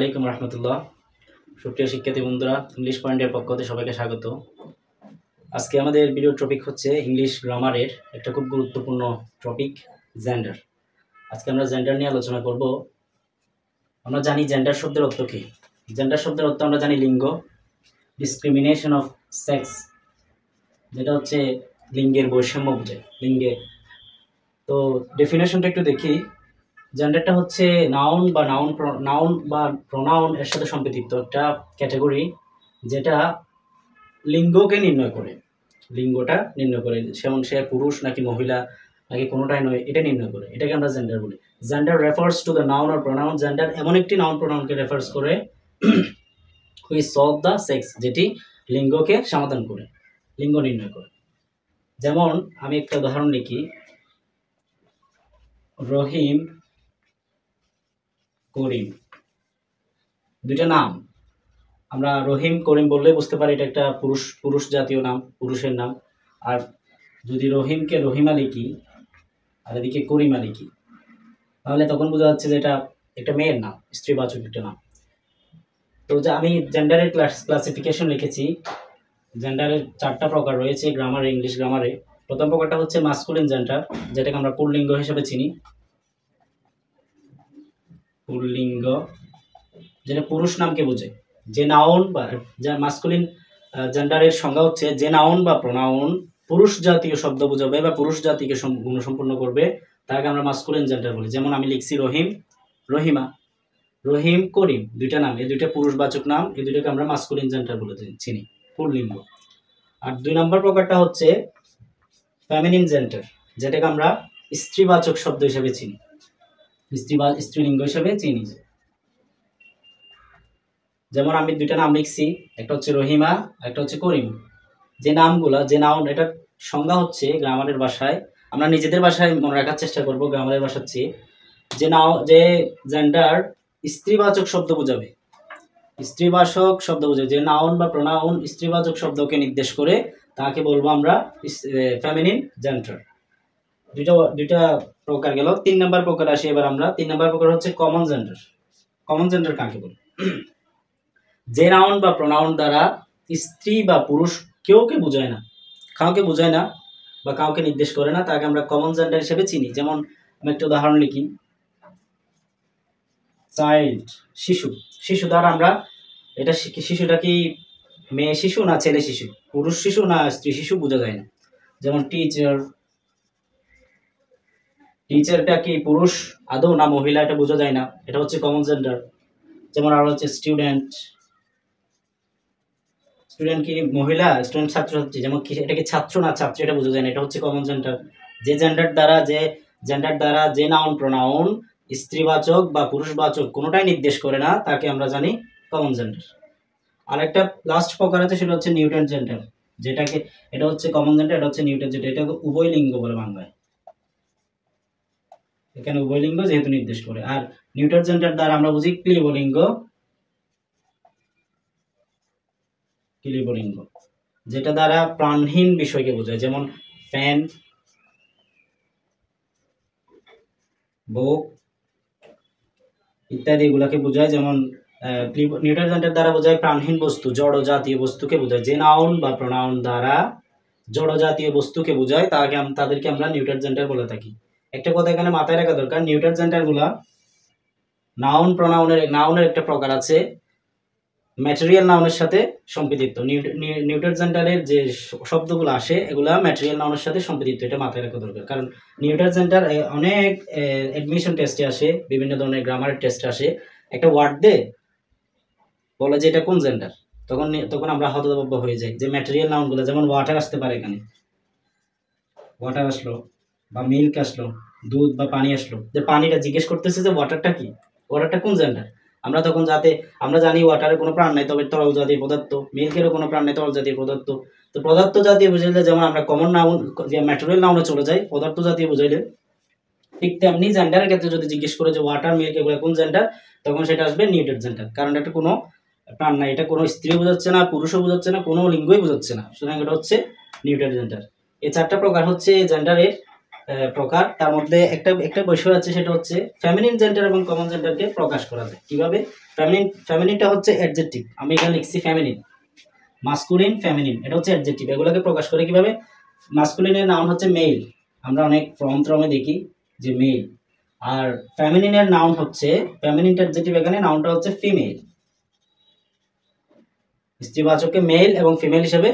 আলাইকুম রহমতুল্লাহ। সুপ্রিয় শিক্ষার্থী বন্ধুরা, ইংলিশ পয়েন্টের পক্ষ থেকে সবাইকে স্বাগত। আজকে আমাদের ভিডিও টপিক হচ্ছে ইংলিশ গ্রামারের একটা খুব গুরুত্বপূর্ণ টপিক, জেন্ডার। আজকে আমরা জেন্ডার নিয়ে আলোচনা করব। আমরা জানি জেন্ডার শব্দের অর্থ কী। জেন্ডার শব্দের অর্থ আমরা জানি লিঙ্গ, ডিসক্রিমিনেশন অফ সেক্স, যেটা হচ্ছে লিঙ্গের বৈষম্য বোঝায়, লিঙ্গে। তো ডেফিনেশনটা একটু দেখি। জেন্ডারটা হচ্ছে নাউন বা প্রোনাউন এর সাথে সম্পৃক্ত একটা ক্যাটাগরি, যেটা লিঙ্গকে নির্ণয় করে, লিঙ্গটা নির্ণয় করে, যেমন সে পুরুষ নাকি মহিলা নাকি কোনোটাই নয়, এটা নির্ণয় করে। এটাকে আমরা জেন্ডার বলি। Gender refers to the noun or pronoun. Gender এমন একটি নাউন প্রোনাউনকে রেফার্স করে হুইচ সলভ দ্য সেক্স, যেটি লিঙ্গকে সমাধান করে, লিঙ্গ নির্ণয় করে। যেমন আমি একটা উদাহরণ লিখি, রহিম, করিম, দুইটা নাম। আমরা রহিম করিম বললে বুঝতে পারি এটা একটা পুরুষ জাতীয় নাম, পুরুষের নাম। আর যদি রহিমকে রহিমা লিখি আর এদিকে করিমা লিখি, তাহলে তখন বোঝা যাচ্ছে যে এটা একটা মেয়ের নাম, স্ত্রীবাচক একটা নাম। তো যে আমি জেন্ডারের ক্লাসিফিকেশন লিখেছি। জেন্ডারের 4টা প্রকার রয়েছে গ্রামারে, ইংলিশ গ্রামারে। প্রথম প্রকারটা হচ্ছে মাস্কুলিন জেন্ডার, যেটাকে আমরা পুল্লিঙ্গ হিসেবে চিনি। পুল্লিঙ্গ যেটা পুরুষ নামকে বোঝায়। যে নাউন বা মাস্কুলিন জেন্ডারের সংজ্ঞা হচ্ছে যে নাউন বা প্রোনাউন পুরুষ জাতীয় শব্দ বোঝাবে বা পুরুষ জাতিকে গুণসম্পন্ন করবে, তাকে আমরা মাস্কুলিন জেন্ডার বলি। যেমন আমি লিখছি রহিম, রহিমা, রহিম, করিম, দুইটা নাম, এই দুইটা পুরুষবাচক নাম, এই দুইটাকে আমরা মাস্কুলিন জেন্ডার বলে চিনি, পুল্লিঙ্গ। আর 2 নম্বর প্রকারটা হচ্ছে ফেমিনিন জেন্ডার, যেটাকে আমরা স্ত্রীবাচক শব্দ হিসেবে চিনি, স্ত্রীলিঙ্গ হিসেবে চিনি। যেমন আমি দুইটা নাম লিখছি, একটা হচ্ছে রহিমা, একটা হচ্ছে করিম। যে নামগুলা, যে নাউন, এটা সংজ্ঞা হচ্ছে গ্রামারের ভাষায়, আমরা নিজেদের ভাষায় মনে রাখার চেষ্টা করব গ্রামারের ভাষার চেয়ে। যে জেন্ডার স্ত্রীবাচক শব্দ বোঝাবে, স্ত্রীবাচক শব্দ বোঝাবে, যে নাউন বা প্রোনাউন স্ত্রীবাচক শব্দকে নির্দেশ করে, তাকে বলবো আমরা ফেমিনিন জেন্ডার। দুইটা প্রকার গেল। 3 নম্বর প্রকার আসি এবার আমরা। 3 নম্বর প্রকার হচ্ছে কমন জেন্ডার। কমন জেন্ডার কাকে বলে? যে নাউন বা প্রোনাউন দ্বারা স্ত্রী বা পুরুষ কাউকে বোঝায় না বা কাউকে নির্দেশ করে না, তাকে আমরা কমন জেন্ডার হিসেবে চিনি। যেমন আমি একটা উদাহরণ লিখি, চাইল্ড, শিশু। শিশু দ্বারা আমরা এটা শিশুটা কি মেয়ে শিশু না ছেলে শিশু, পুরুষ শিশু না স্ত্রী শিশু বোঝা যায় না। যেমন টিচার, টিচারটা কি পুরুষ আদৌ না মহিলা, এটা বোঝা যায় না, এটা হচ্ছে কমন জেন্ডার। যেমন আর হচ্ছে স্টুডেন্ট, স্টুডেন্ট কি মহিলা, স্টুডেন্ট ছাত্রছাত্রী, যেমন এটা কি ছাত্র না ছাত্রী, এটা বোঝা যায় না, এটা হচ্ছে কমন জেন্ডার। যে জেন্ডার দ্বারা যে নাউন প্রোনাউন স্ত্রীবাচক বা পুরুষবাচক কোনোটাই নির্দেশ করে না, তাকে আমরা জানি কমন জেন্ডার। আর একটা লাস্ট প্রকার আছে, সেটা হচ্ছে নিউট্রাল জেন্ডার, যেটাকে, এটা হচ্ছে কমন জেন্ডার, এটা হচ্ছে নিউট্রাল জেন্ডার। এটাকে উভয় লিঙ্গ বলে বাংলায়, এখানে উভয় লিঙ্গ যেহেতু নির্দেশ করে। আর নিউট্রাল জেন্ডার দ্বারা আমরা বুঝি ক্লিবলিঙ্গ, ক্লিবলিঙ্গ যেটা দ্বারা প্রাণহীন বিষয়কে বোঝায়। যেমন ফ্যান, বুক ইত্যাদি এগুলাকে বোঝায়। যেমন নিউট্রাল জেন্ডার দ্বারা বোঝায় প্রাণহীন বস্তু, জড় জাতীয় বস্তুকে বোঝায়। যে নাউন বা প্রোনাউন দ্বারা জড় জাতীয় বস্তুকে বোঝায়, তাদেরকে আমরা নিউট্রাল জেন্ডার বলে থাকি। একটা কথা এখানে মাথায় রাখা দরকার, নিউট্রাল জেন্ডারগুলা নাউনের একটা প্রকার আছে ম্যাটেরিয়াল নাউনের সাথে সম্পৃক্ত। নিউট্রাল জেন্ডারের যে শব্দগুলো আসে, এগুলা ম্যাটেরিয়াল নাউনের সাথে সম্পৃক্ত, এটা মাথায় রাখা দরকার। কারণ নিউট্রাল জেন্ডার অনেক অ্যাডমিশন টেস্টে আসে, বিভিন্ন ধরনের গ্রামারের টেস্টে আসে, একটা ওয়ার্ড দে বলে যে এটা কোন জেন্ডার, তখন আমরা হতভম্ব হয়ে যাই। যে ম্যাটেরিয়াল নাউনগুলো, যেমন ওয়াটার আসতে পারে, এখানে ওয়াটার আসলো বা মিল্ক আসলো, দুধ বা পানি আসলো, যে পানিটা জিজ্ঞেস করতেছে যে ওয়াটারটা কি, ওয়াটারটা কোন জেন্ডার। আমরা জানি ওয়াটারের কোনো প্রাণ নাই, তবে তরল জাতীয় পদার্থ। মিল্কেরও কোনো প্রাণ নেই, তরল জাতীয় পদার্থ। তো পদার্থ জাতীয় বুঝাইলে যেমন আমরা কমন নাউন যে ম্যাটেরিয়াল নাউনে চলে যাই, পদার্থ জাতীয় বুঝাইলে ঠিক তেমনি জেন্ডারের ক্ষেত্রে যদি জিজ্ঞেস করে যে ওয়াটার, মিল্ক এগুলো কোন জেন্ডার, তখন সেটা আসবে নিউট্রাল জেন্ডার। কারণ এটা কোনো প্রাণ নাই, এটা কোনো স্ত্রী বোঝাচ্ছে না, পুরুষও বোঝাচ্ছে না, কোনো লিঙ্গই বোঝাচ্ছে না, সুতরাং এটা হচ্ছে নিউট্রাল জেন্ডার। এই 4টা প্রকার হচ্ছে জেন্ডারের প্রকার, তার মধ্যে একটা একটা বিষয় আছে, সেটা হচ্ছে ফেমিনিন জেন্ডার এবং কমন জেন্ডারকে প্রকাশ করা যায় কিভাবে। ফেমিনিনটা হচ্ছে অ্যাডজেক্টিভ, আমি এখানে লিখছি ফেমিনিন, মাস্কুলিন ফেমিনিন, এটা হচ্ছে অ্যাডজেক্টিভ। এগুলোকে প্রকাশ করে কিভাবে? মাস্কুলিনের নাউন হচ্ছে মেল, আমরা অনেক ফর্মে দেখি যে মেল। আর ফেমিনিনের নাউন হচ্ছে, ফেমিনিনটা অ্যাডজেক্টিভ, এখানে নাউনটা হচ্ছে ফিমেল। স্ত্রীবাচককে মেল এবং ফিমেল হিসেবে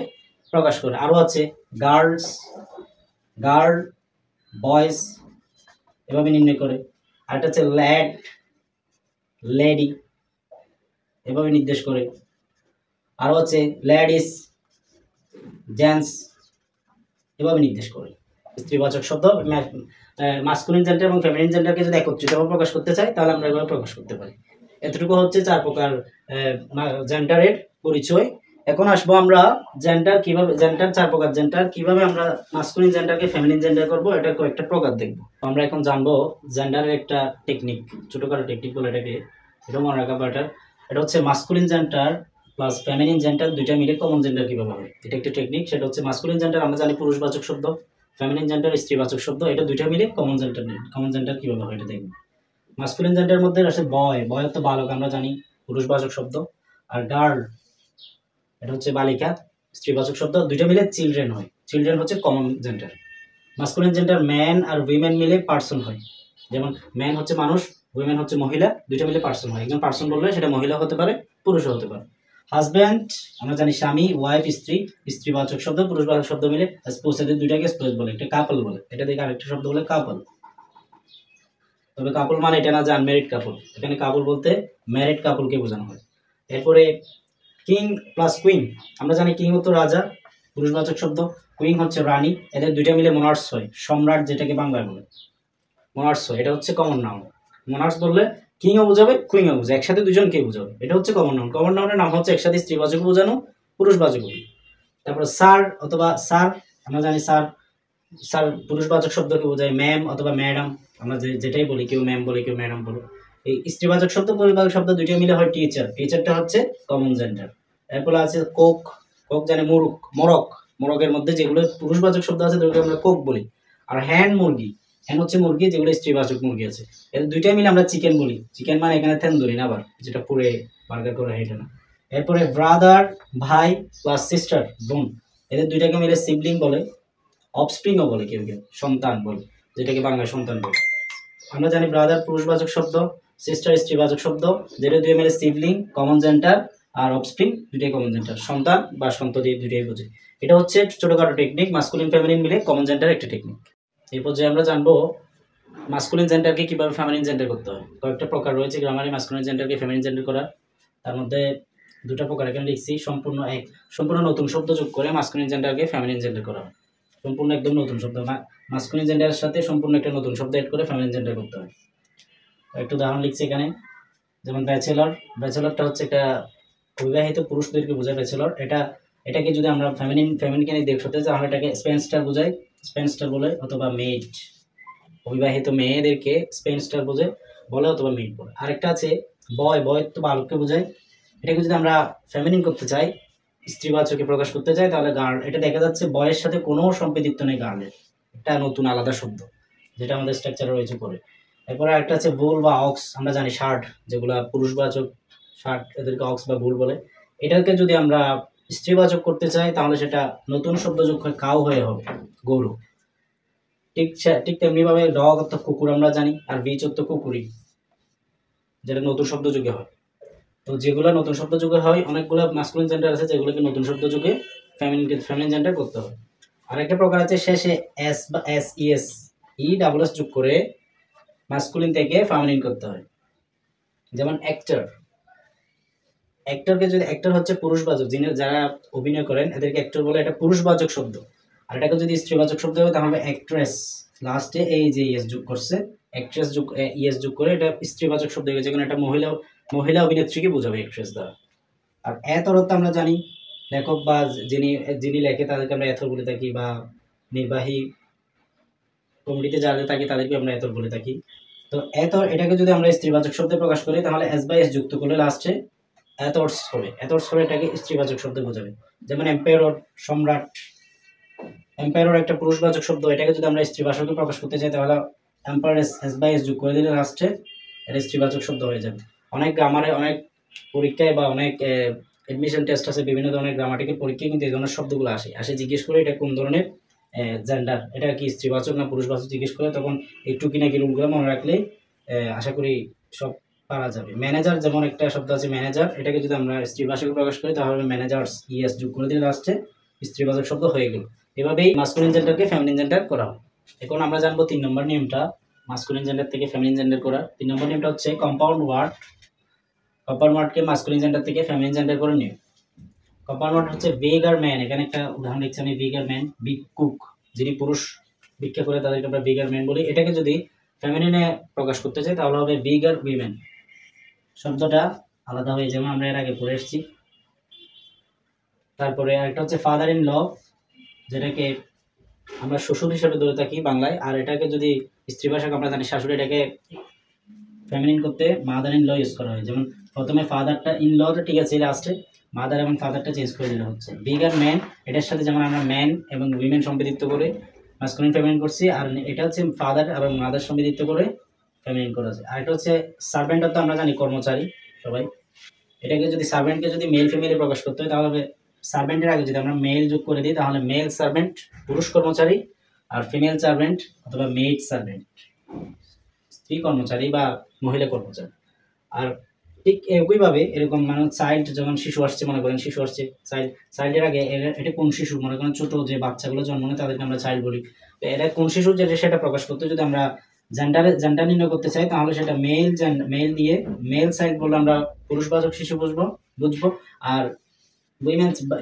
প্রকাশ করে। আরও আছে গার্লস, গার্ল, বয়েজ, এভাবে নির্ণয় করে। আরেকটা হচ্ছে ল্যাড, লেডি, এভাবে নির্দেশ করে। আরও হচ্ছে লেডিস, জেন্টস, এভাবে নির্দেশ করে। স্ত্রীবাচক শব্দ মাস্কুলিন জেন্ডার এবং ফেমিনিন জেন্ডারকে যদি একত্রিতভাবে প্রকাশ করতে চাই তাহলে আমরা এভাবে প্রকাশ করতে পারি। এতটুকু হচ্ছে 4 প্রকার জেন্ডারের পরিচয়। এখন আসবো আমরা জেন্ডার কিভাবে, জেন্ডার 4 প্রকার জেন্ডার কিভাবে আমরা মাস্কুলিন জেন্ডারকে ফেমিনিন জেন্ডার করব, এটা কয়েকটা প্রকার দেখব। আমরা এখন জানবো জেন্ডারের একটা টেকনিক, ছোটখাটো টেকনিক বলে এটাকে, এটা মনে রাখা বেটার। এটা হচ্ছে masculine gender plus feminine gender দুইটা মিলে কমন জেন্ডার কিভাবে হয়, এটা একটা টেকনিক। সেটা হচ্ছে মাস্কুলিন জেন্ডার আমরা জানি পুরুষবাচক শব্দ, ফেমিনিন জেন্ডার স্ত্রীবাচক শব্দ, এটা দুইটা মিলে কমন জেন্ডার কিভাবে হয় এটা দেখব। মাস্কুলিন জেন্ডারের মধ্যে আছে বয়, বয় তো বালক আমরা জানি, পুরুষবাচক শব্দ। আর গার্ল, এটা হচ্ছে বালিকা, স্ত্রীবাচক শব্দ। দুইটা মিলে চিলড্রেন হয়, চিলড্রেন হচ্ছে common gender. Masculine gender man আর উইমেন মিলে পার্সন হয়, যেমন ম্যান হচ্ছে মানুষ, উইমেন হচ্ছে মহিলা, দুইটা মিলে পার্সন হয়। একজন পার্সন বললে সেটা মহিলা হতে পারে, পুরুষও হতে পারে। হাজব্যান্ড আমরা জানি স্বামী, ওয়াইফ স্ত্রী, স্ত্রীবাচক শব্দ পুরুষবাচক শব্দ মিলে স্পোজ, এদের দুইটাকে স্পোজ বলে, একটা কাপল বলে। এটা দেখে আরেকটা শব্দ বলে কাপল। তবে কাপল মানে এটা না যে আনম্যারিড কাপল, এখানে কাপল বলতে ম্যারিড কাপলকে বোঝানো হয়। এরপরে কিং প্লাস কুইন, আমরা জানি কিং হতো রাজা, পুরুষবাচক শব্দ, কুইন হচ্ছে রানী, এদের দুইটা মিলে মোনার্স হয়, সম্রাট যেটাকে বাংলায় বলে মোনার্স হয়, এটা হচ্ছে কমন নাউন। মোনার্স বললে কিংও বোঝাবে কুইনও বোঝাবে, একসাথে দুজনকে বোঝাবে, এটা হচ্ছে কমন নাউন। কমন নাউনের নাম হচ্ছে একসাথে স্ত্রীবাচক বোঝানো, পুরুষবাচক। তারপর স্যার অথবা স্যার, আমরা জানি স্যার, স্যার পুরুষবাচক শব্দকে বোঝায়, ম্যাম অথবা ম্যাডাম, আমরা যেটাই বলি, কেউ ম্যাম বলে কেউ ম্যাডাম বলে। এই স্ত্রীবাচক শব্দ পুরুষবাচক শব্দ দুইটা মিলে হয় টিচার, টিচারটা হচ্ছে কমন জেন্ডার। এরপর আছে কোক, কোক জানে মুরুক, মোরক, মোরকের মধ্যে যেগুলো পুরুষবাচক শব্দ আছে সেগুলোকে আমরা কোক বলি। আর হ্যান মুরগি, হ্যান হচ্ছে মুরগি, যেগুলো স্ত্রীবাচক মুরগি আছে, এদের দুইটাই মিলে আমরা চিকেন বলি। চিকেন মানে এখানে তন্দুরি না, আবার যেটা পুরে বার্গার করে এটা না। এরপরে ব্রাদার ভাই প্লাস সিস্টার বোন, এদের দুইটাকে মিলে সিবলিং বলে, অফস্প্রিংও বলে, কেউ কেউ সন্তান বলে, যেটাকে বাংলায় সন্তান বলে। আমরা জানি ব্রাদার পুরুষবাচক শব্দ, সিস্টার স্ত্রীবাচক শব্দ, যেটা দুই মিলে সিবলিং কমন জেন্ডার, আর অফস্প্রিং দুইটাই কমন জেন্ডার, সন্তান বা সন্ততি দুইটাই বোঝে। এটা হচ্ছে ছোটখাটো টেকনিক, মাস্কুলিন ফেমিনিন মিলে কমন জেন্ডার একটা টেকনিক। এই পর্যায়ে আমরা জানবো মাস্কুলিন জেন্ডারকে কিভাবে ফেমিনিন জেন্ডার করতে হয়। কয়েকটা প্রকার রয়েছে গ্রামারে মাস্কুলিন জেন্ডারকে ফেমিনিন জেন্ডার করা, তার মধ্যে দুটো প্রকার এখানে লিখছি। সম্পূর্ণ নতুন শব্দ যোগ করে মাস্কুলিন জেন্ডারকে ফেমিনিন জেন্ডার করা হয়, সম্পূর্ণ একদম নতুন শব্দ, মাস্কুলিন জেন্ডারের সাথে সম্পূর্ণ একটা নতুন শব্দ এড করে ফেমিনিন জেন্ডার করতে হয়। একটু উদাহরণ লিখছি এখানে, যেমন ব্যাচেলর, ব্যাচেলরটা হচ্ছে একটা অবিবাহিত পুরুষদেরকে বোঝায় ব্যাচেলর। এটাকে যদি আমরা ফেমিনিনকে নিয়ে দেখতে চাই আমরা এটাকে স্পেনস্টার বোঝাই, স্পেনস্টার বলে, অথবা মেড, অবিবাহিত মেয়েদেরকে স্পেনস্টার বলে অথবা মেড বলে। আরেকটা আছে বয়, বয় তো বালককে বোঝায়, এটাকে যদি আমরা ফেমিনিন করতে চাই, স্ত্রীবাচকে প্রকাশ করতে চাই, তাহলে গার্ল। এটা দেখা যাচ্ছে বয়ের সাথে কোনো সম্পৃক্ত নেই গার্লের, একটা নতুন আলাদা শব্দ যেটা আমাদের স্ট্রাকচারে রয়েছে পরে। এরপরে একটা আছে বুল বা অক্স, আমরা জানি ষাট, যেগুলা পুরুষবাচক ষাট, এদেরকে অক্স বা বুল বলে। এটাকে যদি আমরা স্ত্রীবাচক করতে চাই তাহলে সেটা নতুন শব্দ যোগ হয়, কাউ হয়ে হবে, গরু। ঠিক তেমনিভাবে ডগ অর্থাৎ কুকুর আমরা জানি, আর বিচ অর্থ কুকুরি, যেটা নতুন শব্দ যুগে হয়। তো যেগুলো নতুন শব্দ যুগে হয়, অনেকগুলো মাস্কুলিন জেন্ডার আছে যেগুলোকে নতুন শব্দ যুগে ফেমিনিন জেন্ডার করতে হয়। আরেকটা প্রকার আছে শেষে এস বা S ES E double S যোগ করে মাস্কুলিন থেকে ফেমিনিন করতে হয়। যেমন অ্যাক্টর, অ্যাক্টরকে যদি, অ্যাক্টর হচ্ছে পুরুষবাচক, যারা অভিনয় করেন এদেরকে অ্যাক্টর বলে, এটা পুরুষবাচক শব্দ। আর এটাকে যদি স্ত্রীবাচক শব্দ হয় তাহলে অ্যাক্ট্রেস, লাস্টে এই যে ইএস যোগ করছে, অ্যাক্ট্রেস যোগ ইএস যোগ করে এটা স্ত্রীবাচক শব্দ হয়ে গেছে, কারণ এটা মহিলা অভিনেত্রীকে বোঝাবে অ্যাক্ট্রেস দ্বারা। আর এথর অর্থ আমরা জানি লেখক বা যিনি লেখে তাদেরকে আমরা এথর বলে থাকি, বা নির্বাহী কমিটিতে যারা থাকি তাদেরকে আমরা এথর বলে থাকি। তো এথর, এটাকে যদি আমরা স্ত্রীবাচক শব্দে প্রকাশ করি তাহলে এস বাই এস যুক্ত করলে লাস্টে এথর্স হবে, এটাকে স্ত্রীবাচক শব্দে বোঝাবে। যেমন এম্পায়ার, সম্রাট, এম্পায়ার একটা পুরুষবাচক শব্দ, এটাকে যদি আমরা স্ত্রীবাচকে প্রকাশ করতে চাই তাহলে এম্পায়ার এস বাই এস যোগ করে দিলে লাস্টে এটা স্ত্রীবাচক শব্দ হয়ে যাবে। অনেক গ্রামারে, অনেক পরীক্ষায় বা অনেক এডমিশন টেস্ট আছে, বিভিন্ন ধরনের গ্রামাটিক্যাল পরীক্ষায় কিন্তু এই ধরনের শব্দগুলো আসে জিজ্ঞেস করে এটা কোন ধরনের জেন্ডার, এটা কি স্ত্রীবাচক না পুরুষবাচক জিজ্ঞেস করে, তখন একটু কি নাকি রুলগুলো মনে রাখলেই আশা করি সব পারা যাবে। ম্যানেজার যেমন একটা শব্দ আছে ম্যানেজার, এটাকে যদি আমরা স্ত্রীবাচকে প্রকাশ করি তাহলে ম্যানেজার্স ইএস যোগ করে দিলে লাস্টে স্ত্রীবাচক শব্দ হয়ে গেল। এভাবেই মাস্কুলিন জেন্ডারকে ফেমিনিন জেন্ডার করা হয়। এখন আমরা জানবো 3 নম্বর নিয়মটা, মাস্কুলিন জেন্ডার থেকে ফেমিনিন জেন্ডার করা। 3 নম্বর নিয়মটা হচ্ছে কম্পাউন্ড ওয়ার্ডকে মাস্কুলিন জেন্ডার থেকে ফেমিনিন জেন্ডার করে নিও। কম্পাউন্ড ওয়ার্ড হচ্ছে ভিগার ম্যান, এখানে একটা উদাহরণ দিচ্ছি আমি, ভিগার ম্যান, বিগ কুক, যিনি পুরুষ ভিক্ষা করে তাদেরকে আমরা ভিগার ম্যান বলি। এটাকে যদি ফেমিনিনে প্রকাশ করতে চাই তাহলে হবে ভিগার উইমেন, শব্দটা আলাদা হয়ে, যেমন আমরা এর আগে পড়ে এসেছি। তারপরে আরেকটা হচ্ছে ফাদার ইন ল, যেটাকে আমরা শ্বশুর হিসেবে ধরে থাকি বাংলায়, আর এটাকে যদি স্ত্রী ভাষাকে আমরা জানি শাশুড়ি, এটাকে ফেমিনিন করতে মাদার ইন ল ইউজ করা হয়। যেমন প্রথমে ফাদারটা ইন লটা ঠিক আছে, লাস্টে মাদার এবং ফাদারটা চেঞ্জ করে দিলে হচ্ছে বিগার ম্যান। এটার সাথে যেমন আমরা ম্যান এবং উইমেন সম্পৃক্ত করে মাস্কুলিন ফেমিনিন করছি, আর এটা হচ্ছে ফাদার এবং মাদার সম্পৃক্ত করে ফেমিনিন করা আছে। আর এটা হচ্ছে সার্ভেন্ট, তো আমরা জানি কর্মচারী সবাই, এটাকে যদি সার্ভেন্টকে যদি মেল ফিমেলে প্রকাশ করতে হয় তাহলে সার্ভেন্টের আগে যদি আমরা মেল যোগ করে দিই তাহলে মেল সার্ভেন্ট পুরুষ কর্মচারী, আর ফিমেল সার্ভেন্ট অথবা মেড সার্ভেন্ট স্ত্রী কর্মচারী বা মহিলা কর্মচারী। আর ঠিক একইভাবে এরকম মানে চাইল্ড, যেমন শিশু আসছে, মনে করেন শিশু আসছে, চাইল্ডের আগে এটা কোন শিশু, মনে করেন ছোট যে বাচ্চাগুলো জন্ম নেয় তাদেরকে আমরা চাইল্ড বলি। তো এটা কোন শিশু যেটা সেটা প্রকাশ করতে যদি আমরা জেন্ডার নির্ণয় করতে চাই তাহলে সেটা মেল দিয়ে মেল চাইল্ড বললে আমরা পুরুষবাচক শিশু বুঝবো, আর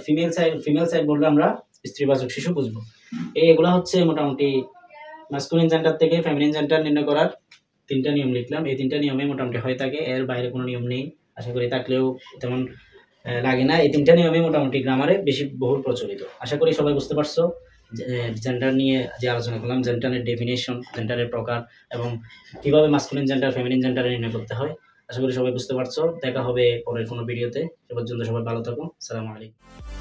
ফিমেল চাইল্ড বললে আমরা স্ত্রীবাচক শিশু বুঝবো। এগুলো হচ্ছে মোটামুটি মাস্কুলিন জেন্ডার থেকে ফেমিনিন জেন্ডার নির্ণয় করার 3টা নিয়ম লিখলাম। এই 3টা নিয়মে মোটামুটি হয়ে থাকে, এর বাইরে কোনো নিয়ম নেই, আশা করি থাকলেও তেমন লাগে না। এই 3টা নিয়মে মোটামুটি গ্রামারে বেশি বহুল প্রচলিত। আশা করি সবাই বুঝতে পারছো জেন্ডার নিয়ে যে আলোচনা করলাম, জেন্ডারের ডেফিনেশন, জেন্ডারের প্রকার এবং কীভাবে মাস্কুলিন জেন্ডার ফেমিনিন জেন্ডার নির্ণয় করতে হয়। আশা করি সবাই বুঝতে পারছো। দেখা হবে পরের কোনো ভিডিওতে। সে পর্যন্ত সবাই ভালো থাকুন। আসসালামু আলাইকুম।